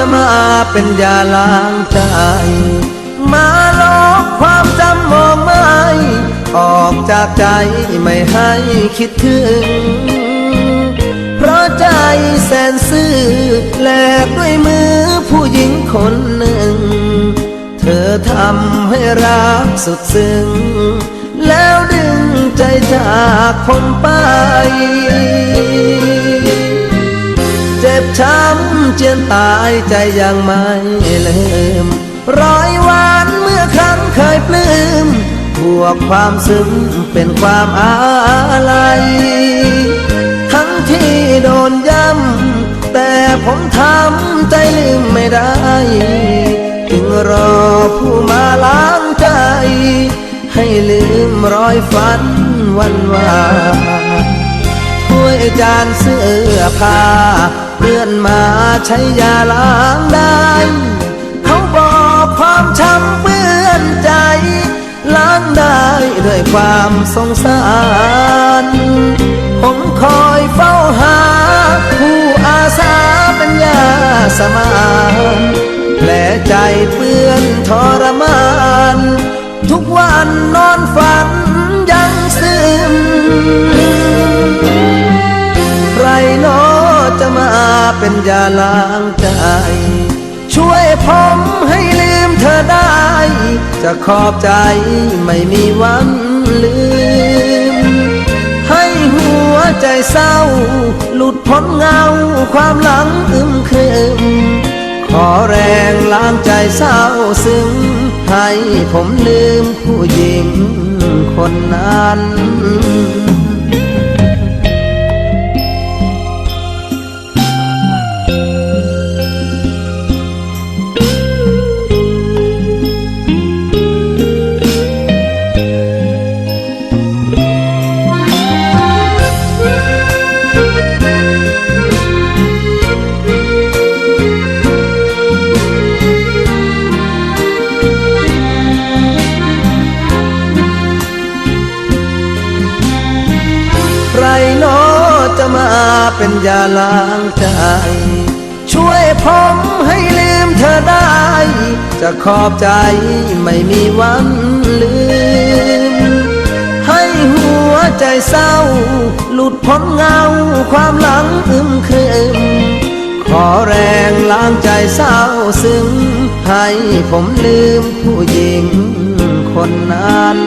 จะมาเป็นยาล้างใจมาลบความจำมองไม่ออกจากใจไม่ให้คิดถึงเพราะใจแสนซื่อแลกด้วยมือผู้หญิงคนหนึ่งเธอทำให้รักสุดซึ้งแล้วดึงใจจากผมไปเจ็บช้ำเจียนตายใจยังไม่ลืมรอยหวานเมื่อครั้งเคยปลื้มบวกความซึ้งเป็นความอาลัยทั้งที่โดนย้ำแต่ผมทำใจลืมไม่ได้จึงรอผู้มาล้างใจให้ลืมรอยฝันวันวานถ้วยจานเสื้อผ้าเปื้อนมาใช้ยาล้างได้เขาบอกความช้ำเปื้อนใจล้างได้ด้วยความสงสารผมคอยเฝ้าหาผู้อาสาเป็นยาสมานแผลใจเปื้อนทรมานทุกวันนอนฝันยังซึมใครหนอจะมาเป็นยาล้างใจช่วยผมให้ลืมเธอได้จะขอบใจไม่มีวันลืมให้หัวใจเศร้าหลุดพ้นเงาความหลังอึมครึมขอแรงล้างใจเศร้าซึ้งให้ผมลืมผู้หญิงคนนั้นใครหนอจะมาเป็นยาล้างใจช่วยผมให้ลืมเธอได้จะขอบใจไม่มีวันลืมให้หัวใจเศร้าหลุดพ้นเงาความหลังอึมครึมขอแรงล้างใจเศร้าซึ้งให้ผมลืมผู้หญิงคนนั้น